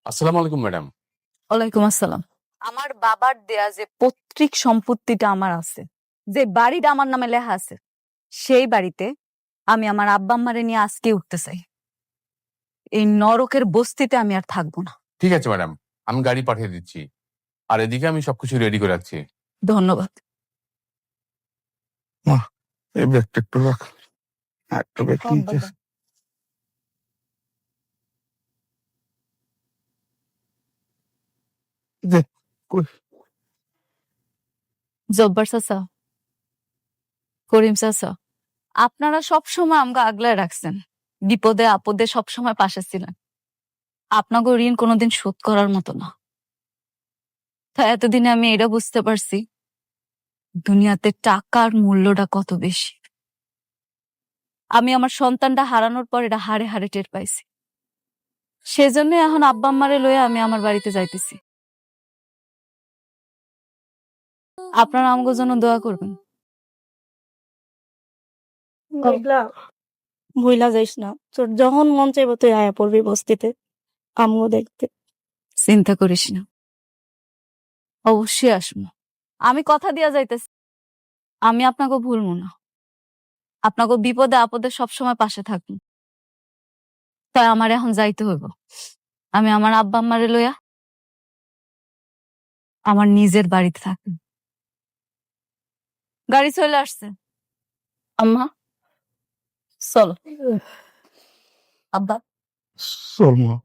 আসসালামু আলাইকুম ম্যাডাম। ওয়ালাইকুম আসসালাম। আমার বাবার দেয়া যে পৈতৃক সম্পত্তিটা আমার আছে, যে বাড়িটা আমার নামে লেখা আছে, সেই বাড়িতে আমি আমার আব্বা আম্মারে নিয়ে আজকে উঠতে চাই। এই নরকের বস্তিতে আমি আর থাকবো না। ঠিক আছে ম্যাডাম, আমি গাড়ি পাঠিয়ে দিচ্ছি। আর এদিকে আমি সবকিছু রেডি করে রাখছি। ধন্যবাদ। মা, এই ব্যাগটা একটু রাখ। একটা ব্যাগ কিনতে দে, কই? জব্বার চাচা, করিম চাচা, আপনারা সবসময় আমাকে আগলায় রাখছেন, বিপদে আপদে সবসময় পাশে ছিলেন। আপনাকে ঋণ কোনোদিন শোধ করার মতো না। তাই এতদিনে আমি এটা বুঝতে পারছি দুনিয়াতে টাকার মূল্যটা কত বেশি। আমি আমার সন্তানটা হারানোর পর এটা হাড়ে হাড়ে টের পাইছি। সেজন্য এখন আব্বা আম্মারে লয়ে আমি আমার বাড়িতে যাইতেছি। আপনারা আমাকে জন্য দোয়া করবেন। ভুইলা যাইস না, তোর যখন মন চাইবো তুই আয়া পড়বি বস্তিতে আমগো দেখতে। চিন্তা করিস না, অবশ্যই আসবো। আমি কথা দিয়া যাইতেছি, আমি আপনাকে ভুলবো না। আপনাকে বিপদে আপদে সবসময় পাশে থাকবো। তাই আমার এখন যাইতে হইব। আমি আমার আব্বা আম্মারে লইয়া আমার নিজের বাড়িতে থাকি। গাড়ি চলে আসছে। আম্মা চলো। আব্বা চল মা।